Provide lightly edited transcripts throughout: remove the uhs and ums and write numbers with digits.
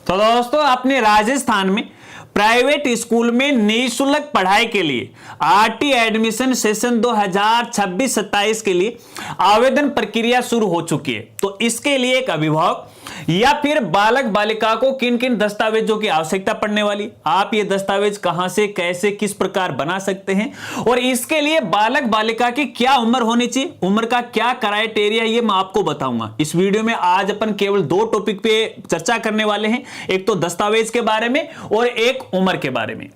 तो दोस्तों, अपने राजस्थान में प्राइवेट स्कूल में निःशुल्क पढ़ाई के लिए आरटी एडमिशन सेशन 2026-27 के लिए आवेदन प्रक्रिया शुरू हो चुकी है। तो इसके लिए एक अभिभावक या फिर बालक बालिका को किन किन दस्तावेजों की आवश्यकता पड़ने वाली, आप ये दस्तावेज कहां से कैसे किस प्रकार बना सकते हैं, और इसके लिए बालक बालिका की क्या उम्र होनी चाहिए, उम्र का क्या क्राइटेरिया, ये मैं आपको बताऊंगा इस वीडियो में। आज अपन केवल 2 टॉपिक पे चर्चा करने वाले हैं, एक तो दस्तावेज के बारे में और एक उम्र के बारे में।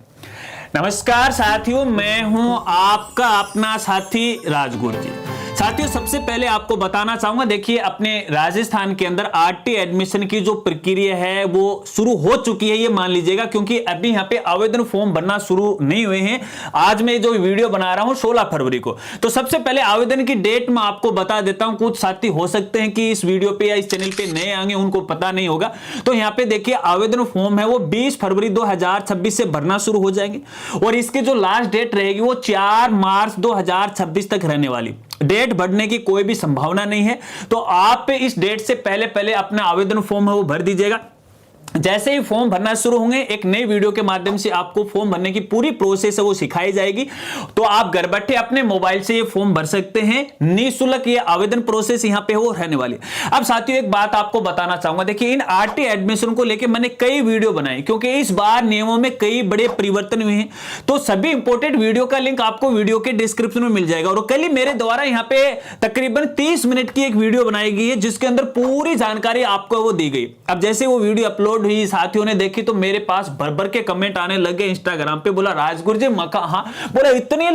नमस्कार साथियों, मैं हूं आपका अपना साथी राजगुरु जी। साथियों, सबसे पहले आपको बताना चाहूंगा, देखिए अपने राजस्थान के अंदर आरटी एडमिशन की जो प्रक्रिया है वो शुरू हो चुकी है, ये मान लीजिएगा, क्योंकि अभी यहाँ पे आवेदन फॉर्म भरना शुरू नहीं हुए हैं। आज मैं जो वीडियो बना रहा हूं 16 फरवरी को। तो सबसे पहले आवेदन की डेट मैं आपको बता देता हूं। कुछ साथी हो सकते हैं कि इस वीडियो पे या इस चैनल पे नए आएंगे, उनको पता नहीं होगा। तो यहाँ पे देखिए आवेदन फॉर्म है वो 20 फरवरी 2026 से भरना शुरू हो जाएंगे, और इसकी जो लास्ट डेट रहेगी वो 4 मार्च 2026 तक रहने वाली। डेट बढ़ने की कोई भी संभावना नहीं है। तो आप इस डेट से पहले अपना आवेदन फॉर्म है वो भर दीजिएगा। जैसे ही फॉर्म भरना शुरू होंगे, एक नई वीडियो के माध्यम से आपको फॉर्म भरने की पूरी प्रोसेस है वो सिखाई जाएगी। तो आप घर बैठे अपने मोबाइल से ये फॉर्म भर सकते हैं, निःशुल्क ये आवेदन प्रोसेस यहाँ पे हो रहने वाली है। अब साथियों, एक बात आपको बताना चाहूंगा, देखिए इन आरटी एडमिशन को लेकर मैंने कई वीडियो बनाई, क्योंकि इस बार नियमों में कई बड़े परिवर्तन हुए हैं। तो सभी इंपोर्टेंट वीडियो का लिंक आपको वीडियो के डिस्क्रिप्शन में मिल जाएगा। और कल ही मेरे द्वारा यहाँ पे तकरीबन 30 मिनट की एक वीडियो बनाई गई है, जिसके अंदर पूरी जानकारी आपको वो दी गई। अब जैसे वो वीडियो अपलोड हुई, साथियों ने देखी, तो मेरे पास भर भर के कमेंट आने लगे इंस्टाग्राम पे। बोला राजगुरु जी मका, हाँ बोला इतनी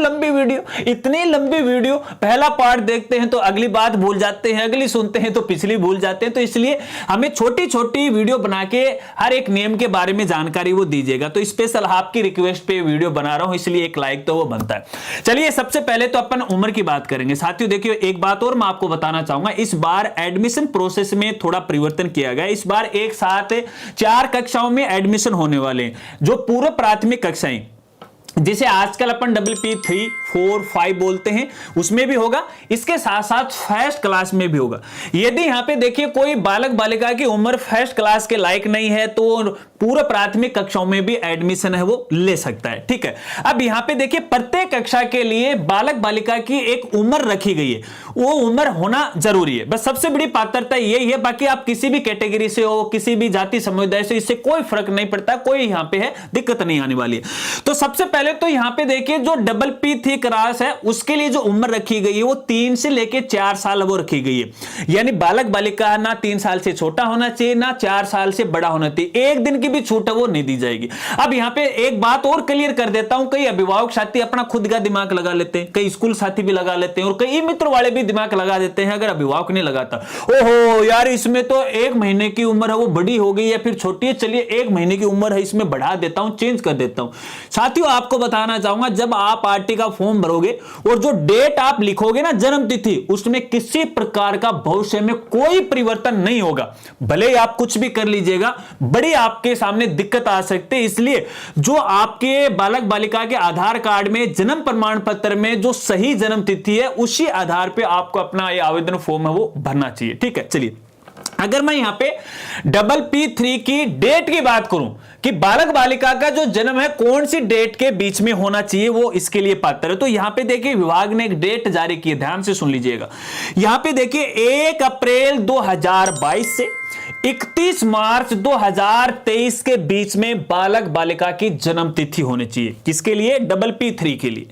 लंबी वीडियो, पहला पार्ट देखते हैं तो अगली बात भूल जाते हैं, अगली सुनते हैं तो पिछली भूल जाते हैं। तो इसलिए हमें छोटी छोटी वीडियो बना के हर एक नियम के बारे में जानकारी वो दीजिएगा। तो स्पेशल आपकी रिक्वेस्ट पे वीडियो बना रहा हूं, इसलिए एक लाइक तो वो बनता है। चलिए सबसे पहले तो अपन उम्र की बात करेंगे। साथियों देखिए, एक बात और मैं आपको बताना चाहूंगा, इस बार एडमिशन प्रोसेस में थोड़ा परिवर्तन किया गया। इस बार एक साथ 4 कक्षाओं में एडमिशन होने वाले हैं। जो पूर्व प्राथमिक कक्षाएं, जिसे आजकल अपन PPP3, 4, 5 बोलते हैं, उसमें भी होगा। इसके साथ साथ फर्स्ट क्लास में भी होगा। यदि यहाँ पे देखिए कोई बालक बालिका की उम्र फर्स्ट क्लास के लायक नहीं है, तो पूर्व प्राथमिक कक्षाओं में भी एडमिशन है वो ले सकता है। ठीक है, अब यहाँ पे देखिए प्रत्येक कक्षा के लिए बालक बालिका की एक उम्र रखी गई है, वो उम्र होना जरूरी है। बस सबसे बड़ी पात्रता यही है। बाकी आप किसी भी कैटेगरी से हो, किसी भी जाति समुदाय से, इससे कोई फर्क नहीं पड़ता, कोई यहाँ पे है दिक्कत नहीं आने वाली है। तो सबसे पहले तो यहां पे देखिए जो PPP3 क्लास है, उसके लिए जो उम्र रखी गई है वो 3 से लेके 4 साल वो रखी गई है। यानी बालक बालिका ना 3 साल से छोटा होना चाहिए, ना 4 साल से बड़ा होना चाहिए। एक दिन की भी छूट वो नहीं दी जाएगी। अब यहां पे एक बात और क्लियर कर देता हूं, कई अभिभावक साथी अपना खुद का दिमाग लगा लेते हैं, कई स्कूल साथी भी लगा लेते हैं, और कई मित्र वाले भी दिमाग लगा देते हैं। अगर अभिभावक नहीं लगाता, ओहो यार इसमें तो 1 महीने की उम्र है वो बड़ी हो गई या फिर छोटी है, चलिए 1 महीने की उम्र है इसमें बढ़ा देता हूं, चेंज कर देता हूं। साथियों आपको बताना चाहूंगा, जब आप आरटी का फॉर्म भरोगे और जो डेट आप लिखोगे ना, जन्म तिथि, उसमें किसी प्रकार का भविष्य में कोई परिवर्तन नहीं होगा। भले ही आप कुछ भी कर लीजिएगा, बड़ी आपके सामने दिक्कत आ सकती है। इसलिए जो आपके बालक बालिका के आधार कार्ड में, जन्म प्रमाण पत्र में जो सही जन्म तिथि है, उसी आधार पर आपको अपना ये आवेदन फॉर्म है वो भरना चाहिए। ठीक है, चलिए अगर मैं यहां पे PPP3 की डेट की बात करूं कि बालक बालिका का जो जन्म है कौन सी डेट के बीच में होना चाहिए, वो इसके लिए पात्र है। तो यहां पे देखिए विभाग ने एक डेट जारी की है, ध्यान से सुन लीजिएगा। यहां पे देखिए 1 अप्रैल 2022 से 31 मार्च 2023 के बीच में बालक बालिका की जन्म तिथि होनी चाहिए। किसके लिए? PPP3 के लिए।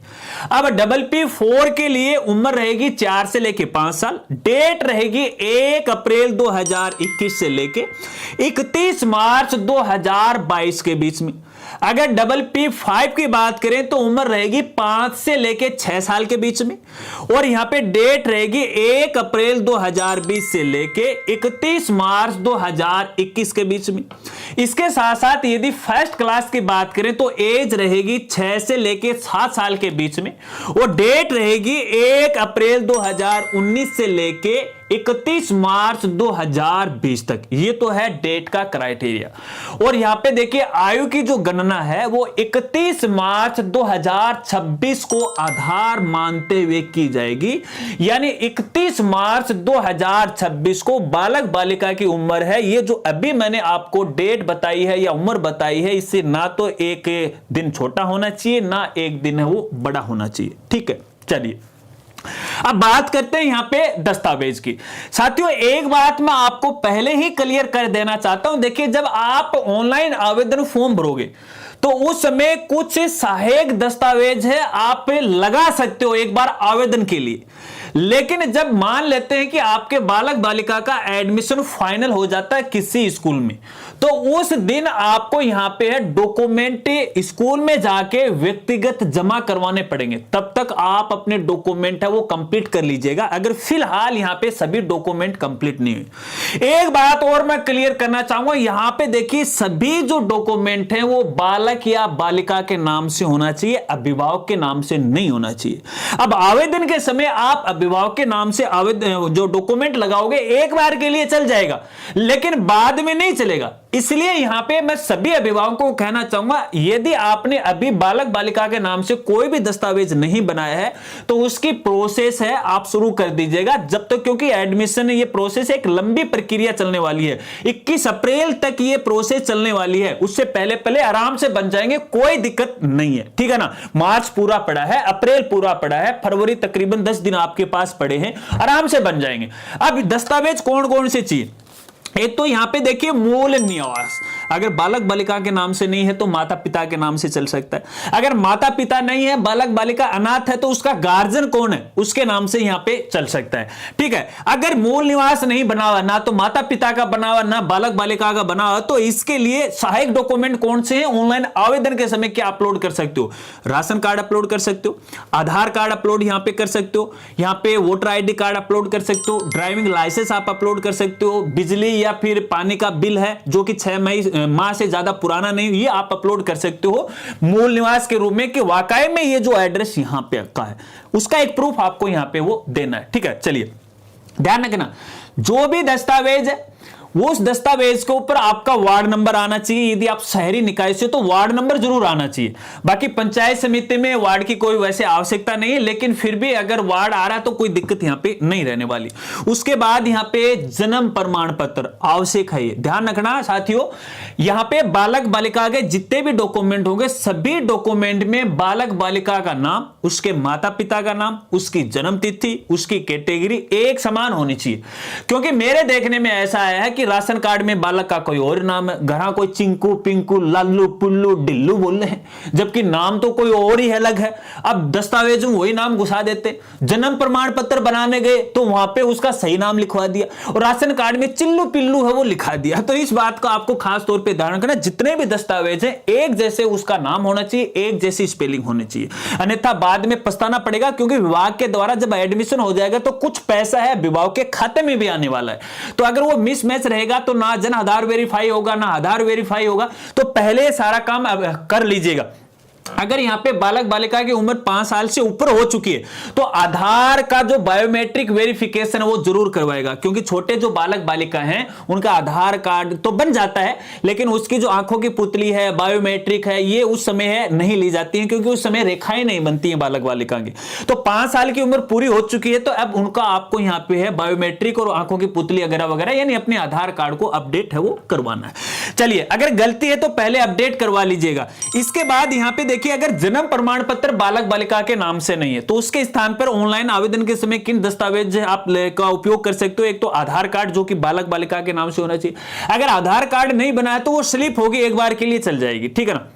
अब PPP4 के लिए उम्र रहेगी 4 से लेके 5 साल। डेट रहेगी 1 अप्रैल 2021 से लेके 31 मार्च 2022 के बीच में। अगर PPP5 की बात करें तो उम्र रहेगी 5 से लेके 6 साल के बीच में, और यहां पे डेट रहेगी 1 अप्रैल 2020 से लेके 31 मार्च 2021 के बीच में। इसके साथ साथ यदि फर्स्ट क्लास की बात करें तो एज रहेगी 6 से लेके 7 साल के बीच में, और डेट रहेगी 1 अप्रैल 2019 से लेके 31 मार्च 2020 तक, ये तो है डेट का क्राइटेरिया। और यहां पे देखिए आयु की जो गणना है वो 31 मार्च 2026 को आधार मानते हुए की जाएगी। यानी 31 मार्च 2026 को बालक बालिका की उम्र है, ये जो अभी मैंने आपको डेट बताई है या उम्र बताई है, इससे ना तो एक दिन छोटा होना चाहिए ना एक दिन है वो बड़ा होना चाहिए। ठीक है, चलिए अब बात करते हैं यहां पे दस्तावेज की। साथियों एक बात मैं आपको पहले ही क्लियर कर देना चाहता हूं, देखिए जब आप ऑनलाइन आवेदन फॉर्म भरोगे तो उस समय कुछ सहायक दस्तावेज है आप लगा सकते हो एक बार आवेदन के लिए। लेकिन जब मान लेते हैं कि आपके बालक बालिका का एडमिशन फाइनल हो जाता है किसी स्कूल में, तो उस दिन आपको यहां पे है डॉक्यूमेंट स्कूल में जाके व्यक्तिगत जमा करवाने पड़ेंगे। तब तक आप अपने डॉक्यूमेंट है वो कंप्लीट कर लीजिएगा, अगर फिलहाल यहां पे सभी डॉक्यूमेंट कंप्लीट नहीं हुए। एक बात और मैं क्लियर करना चाहूंगा, यहां पे देखिए सभी जो डॉक्यूमेंट है वो बालक या बालिका के नाम से होना चाहिए, अभिभावक के नाम से नहीं होना चाहिए। अब आवेदन के समय आप अभिभावक के नाम से आवेदन जो डॉक्यूमेंट लगाओगे एक बार के लिए चल जाएगा, लेकिन बाद में नहीं चलेगा। इसलिए यहां पे मैं सभी अभिभावकों को कहना चाहूंगा, यदि आपने अभी बालक बालिका के नाम से कोई भी दस्तावेज नहीं बनाया है तो उसकी प्रोसेस है आप शुरू कर दीजिएगा जब तक, क्योंकि एडमिशन ये प्रोसेस एक लंबी प्रक्रिया चलने वाली है, 21 अप्रैल तक ये प्रोसेस चलने वाली है। उससे पहले पहले आराम से बन जाएंगे, कोई दिक्कत नहीं है। ठीक है ना, मार्च पूरा पड़ा है, अप्रैल पूरा पड़ा है, फरवरी तकरीबन 10 दिन आपके पास पड़े हैं, आराम से बन जाएंगे। अब दस्तावेज कौन कौन से चाहिए, एक तो यहां पे देखिए मूल निवास, अगर बालक बालिका के नाम से नहीं है तो माता पिता के नाम से चल सकता है। अगर माता पिता नहीं है, बालक बालिका अनाथ है, तो उसका गार्जियन कौन है उसके नाम से यहां पे चल सकता है। ठीक है, अगर मूल निवास नहीं बना हुआ, ना तो माता पिता का बना हुआ ना बालक बालिका का बना हुआ, तो इसके लिए सहायक डॉक्यूमेंट कौन से हैं ऑनलाइन आवेदन के समय क्या अपलोड कर सकते हो, राशन कार्ड अपलोड कर सकते हो, आधार कार्ड अपलोड यहां पे कर सकते हो, यहां पे वोटर आईडी कार्ड अपलोड कर सकते हो, ड्राइविंग लाइसेंस आप अपलोड कर सकते हो, बिजली या फिर पानी का बिल है जो कि 6 माह से ज्यादा पुराना नहीं, ये आप अपलोड कर सकते हो मूल निवास के रूप में कि वाकई में ये जो एड्रेस यहां पे का है उसका एक प्रूफ आपको यहां पे वो देना है। ठीक है, चलिए ध्यान रखना, जो भी दस्तावेज है वो उस दस्तावेज के ऊपर आपका वार्ड नंबर आना चाहिए। यदि आप शहरी निकाय से तो वार्ड नंबर जरूर आना चाहिए। बाकी पंचायत समिति में वार्ड की कोई वैसे आवश्यकता नहीं है, लेकिन फिर भी अगर वार्ड आ रहा है तो कोई दिक्कत यहां पे नहीं रहने वाली। उसके बाद यहां पे जन्म प्रमाण पत्र आवश्यक है, ये ध्यान रखना साथियों। यहां पे बालक बालिका के जितने भी डॉक्यूमेंट होंगे सभी डॉक्यूमेंट में बालक बालिका का नाम, उसके माता पिता का नाम, उसकी जन्म तिथि, उसकी कैटेगरी एक समान होनी चाहिए। क्योंकि मेरे देखने में ऐसा आया है कि राशन कार्ड में बालक का कोई और नाम है, घर कोई चिंकू पिंकू लालू पुल्लू डिल्लू बोल रहे हैं, जबकि नाम तो कोई और ही अलग है। अब दस्तावेज में वही नाम घुसा देते, जन्म प्रमाण पत्र बनाने गए तो वहां पे उसका सही नाम लिखवा दिया और राशन कार्ड में चिल्लू पिल्लू है वो लिखा दिया। तो इस बात का आपको खास तौर पे ध्यान रखना, जितने भी दस्तावेज हैं एक जैसे उसका नाम होना चाहिए, एक जैसी स्पेलिंग होनी चाहिए, अन्यथा बाद में पछताना पड़ेगा। क्योंकि विभाग के द्वारा जब एडमिशन हो जाएगा तो कुछ पैसा है विभाग के खाते में भी आने वाला है, तो अगर वो मिसमैच रहेगा तो ना जन आधार वेरीफाई होगा ना आधार वेरीफाई होगा। तो पहले सारा काम कर लीजिएगा। अगर यहां पे बालक बालिका की उम्र 5 साल से ऊपर हो चुकी है तो आधार का जो बायोमेट्रिक वेरिफिकेशन है वो जरूर करवाएगा, क्योंकि छोटे जो बालक बालिका हैं उनका आधार कार्ड तो बन जाता है लेकिन उसकी जो आंखों की पुतली है, बायोमेट्रिक है, ये उस समय है नहीं ली जाती है, क्योंकि उस समय रेखाएं नहीं बनती हैं बालक बालिका की। तो 5 साल की उम्र पूरी हो चुकी है तो अब उनका आपको यहां पे है बायोमेट्रिक और आंखों की पुतली वगैरह वगैरह, यानी अपने आधार कार्ड को अपडेट है वो करवाना है। चलिए, अगर गलती है तो पहले अपडेट करवा लीजिएगा। इसके बाद यहां पे देखिए, अगर जन्म प्रमाण पत्र बालक बालिका के नाम से नहीं है तो उसके स्थान पर ऑनलाइन आवेदन के समय किन दस्तावेज आप का उपयोग कर सकते हो। एक तो आधार कार्ड जो कि बालक बालिका के नाम से होना चाहिए। अगर आधार कार्ड नहीं बनाया तो वो स्लिप होगी, एक बार के लिए चल जाएगी, ठीक है ना,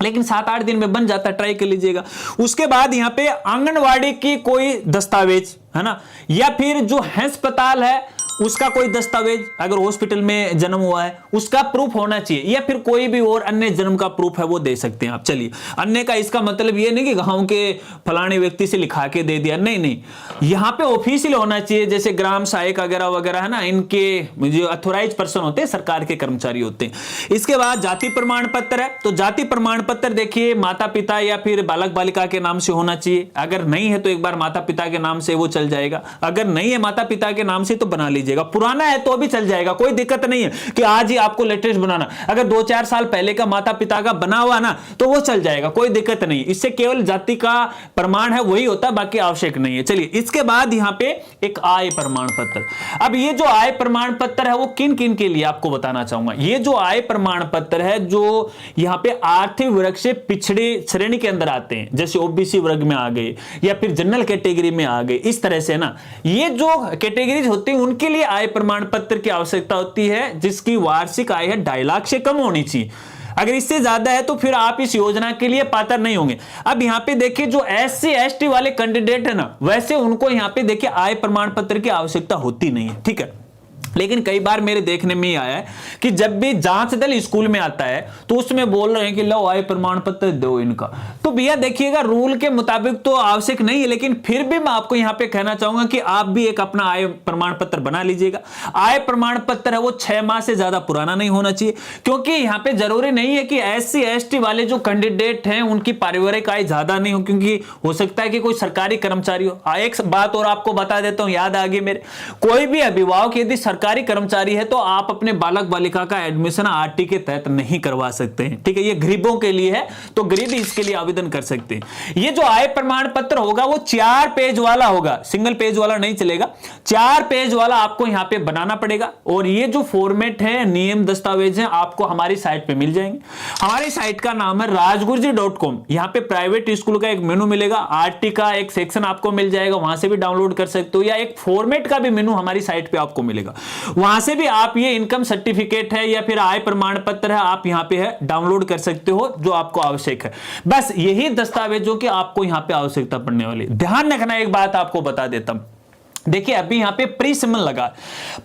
लेकिन 7-8 दिन में बन जाता है, ट्राई कर लीजिएगा। उसके बाद यहां पे आंगनवाड़ी की कोई दस्तावेज है ना, या फिर जो अस्पताल है उसका कोई दस्तावेज, अगर हॉस्पिटल में जन्म हुआ है उसका प्रूफ होना चाहिए, या फिर कोई भी और अन्य जन्म का प्रूफ है वो दे सकते हैं आप। चलिए, अन्य का इसका मतलब ये नहीं कि गांव के फलाने व्यक्ति से लिखा के दे दिया, नहीं नहीं, यहां पे ऑफिशियल होना चाहिए, जैसे ग्राम सहायक वगैरह वगैरह है ना, इनके जो अथोराइज पर्सन होते हैं, सरकार के कर्मचारी होते हैं। इसके बाद जाति प्रमाण पत्र है, तो जाति प्रमाण पत्र देखिए माता पिता या फिर बालक बालिका के नाम से होना चाहिए। अगर नहीं है तो एक बार माता पिता के नाम से वो चल जाएगा, अगर नहीं है माता पिता के नाम से तो बना लीजिएगा, पुराना है तो भी चल जाएगा, कोई दिक्कत नहीं है कि आज ही आपको लेटेस्ट बनाना। अगर 2-4 साल पहले का माता पिता का बना हुआ ना तो वो चल जाएगा, कोई दिक्कत नहीं। इससे केवल जाति का प्रमाण है वही होता, बाकी आवश्यक नहीं है। चलिए, इसके बाद यहां पे एक आय प्रमाण पत्र। अब ये जो आय प्रमाण पत्र है वो किन किन के लिए आपको बताना चाहूंगा। ये जो आय प्रमाण पत्र है जो यहां पे आर्थिक वर्ग से पिछड़े श्रेणी के अंदर आते हैं, जैसे ओबीसी वर्ग में आ गए या फिर जनरल कैटेगरी में आ गए, इस तरह से ना, ये जो कैटेगरीज होती है उनके लिए आय प्रमाण पत्र की आवश्यकता होती है, जिसकी वार्षिक आय है 2.5 लाख से कम होनी चाहिए। अगर इससे ज्यादा है तो फिर आप इस योजना के लिए पात्र नहीं होंगे। अब यहां पे देखिए जो SC ST वाले कैंडिडेट है ना, वैसे उनको यहां पे देखिए आय प्रमाण पत्र की आवश्यकता होती नहीं है, ठीक है। लेकिन कई बार मेरे देखने में आया है कि जब भी जांच दल स्कूल में आता है तो उसमें बोल रहे हैं कि लो आय प्रमाण पत्र दो इनका। तो भैया देखिएगा, रूल के मुताबिक तो आवश्यक नहीं है, लेकिन फिर भी मैं आपको यहां पे कहना चाहूंगा कि आप भी एक अपना आय प्रमाण पत्र बना लीजिएगा। आय प्रमाण पत्र है वो 6 माह से ज्यादा पुराना नहीं होना चाहिए, क्योंकि यहां पे जरूरी नहीं है कि SC ST वाले जो कैंडिडेट हैं उनकी पारिवारिक आय ज्यादा नहीं हो, क्योंकि हो सकता है कि कोई सरकारी कर्मचारी हो। एक बात और आपको बता देता हूं, याद आ गई मेरे, कोई भी अभिभावक यदि सरकारी कर्मचारी है तो आप अपने बालक बालिका का एडमिशन RT के तहत नहीं करवा सकते हैं, ठीक है। ये गरीबों के लिए है, तो गरीब इसके लिए आवेदन कर सकते हैं। ये जो आय प्रमाण पत्र होगा वो 4 पेज वाला होगा, सिंगल पेज वाला नहीं चलेगा, 4 पेज वाला आपको यहां पे बनाना पड़ेगा। और ये जो फॉर्मेट है, नियम दस्तावेज है, आपको हमारी साइट पे मिल जाएंगे। हमारी साइट का नाम है rajgurji.com। यहां पे प्राइवेट स्कूल का एक मेनू मिलेगा, RT का एक सेक्शन आपको मिल जाएगा, वहां से भी डाउनलोड कर सकते हो, या एक फॉर्मेट का भी मेनू हमारी साइट पे आपको मिलेगा, वहां से भी आप ये इनकम सर्टिफिकेट है या फिर आय प्रमाण पत्र है, आप यहां पे है डाउनलोड कर सकते हो जो आपको आवश्यक है। बस यही दस्तावेजों की आपको यहां पे आवश्यकता पड़ने वाली। ध्यान रखना, एक बात आपको बता देता हूं, देखिए अभी यहां पे प्री सिमन लगा।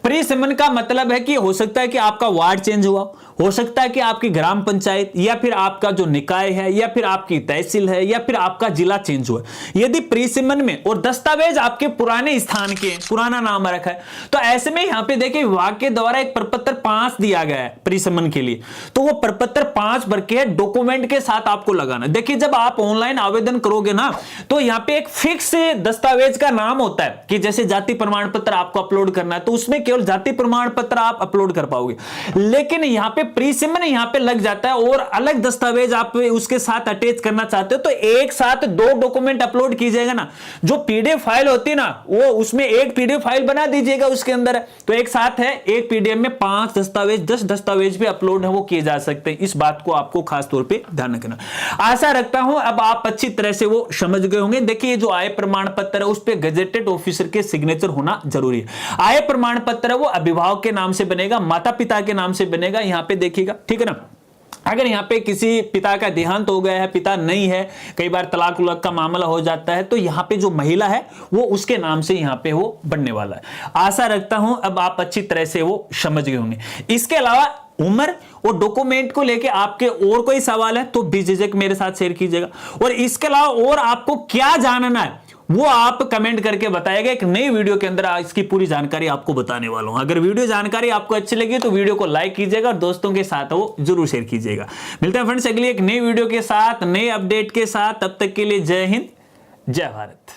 प्री सिमन का मतलब है कि हो सकता है कि आपका वार्ड चेंज हुआ, हो सकता है कि आपकी ग्राम पंचायत या फिर आपका जो निकाय है या फिर आपकी तहसील है या फिर आपका जिला चेंज हुआ। यदि प्री सिमन में और दस्तावेज आपके पुराने स्थान के, पुराना नाम रखा है, तो ऐसे में यहां पे देखिए विभाग के द्वारा एक प्रपत्र 5 दिया गया है प्री सिमन के लिए, तो वो प्रपत्र 5 भर के डॉक्यूमेंट के साथ आपको लगाना। देखिए जब आप ऑनलाइन आवेदन करोगे ना, तो यहां पे एक फिक्स दस्तावेज का नाम होता है कि जैसे जाति प्रमाण पत्र आपको अपलोड करना है तो उसमें केवल जाति प्रमाण पत्र आप अपलोड कर पाओगे। लेकिन यहां पे प्री सिमन यहां पे लग जाता है और अलग दस्तावेज आप उसके साथ अटैच करना चाहते हो तो एक साथ 2 डॉक्यूमेंट अपलोड कीजिएगा ना। जो पीडीएफ फाइल होती है ना, वो उसमें एक पीडीएफ फाइल बना दीजिएगा, उसके अंदर है तो एक साथ है, एक पीडीएफ में 5 दस्तावेज 10 दस्तावेज भी अपलोड है वो किए जा सकते हैं। इस बात को आपको खास तौर पे ध्यान रखना। आशा रखता हूं अब आप अच्छी तरह से वो समझ गए होंगे। देखिए जो आय प्रमाण पत्र है उस पे गजेटेड ऑफिसर के सिग्नेचर होना जरूरी है। आय प्रमाण पत्र है वो अभिभावक के नाम से बनेगा, माता पिता के नाम से बनेगा, यहां पे देखिएगा, ठीक है ना। अगर यहाँ पे किसी पिता का देहांत हो गया है, पिता नहीं है, कई बार तलाक उलक का मामला हो जाता है, तो यहाँ पे जो महिला है वो उसके नाम से यहाँ पे वो बनने वाला है। आशा रखता हूं अब आप अच्छी तरह से वो समझ गए होंगे। इसके अलावा उम्र और डॉक्यूमेंट को लेके आपके और कोई सवाल है तो बेझिझक मेरे साथ शेयर कीजिएगा। और इसके अलावा और आपको क्या जानना है वो आप कमेंट करके बताइएगा। एक नई वीडियो के अंदर इसकी पूरी जानकारी आपको बताने वाला हूं। अगर वीडियो जानकारी आपको अच्छी लगी तो वीडियो को लाइक कीजिएगा और दोस्तों के साथ वो जरूर शेयर कीजिएगा। मिलते हैं फ्रेंड्स अगली एक नई वीडियो के साथ, नए अपडेट के साथ। तब तक के लिए जय हिंद, जय भारत।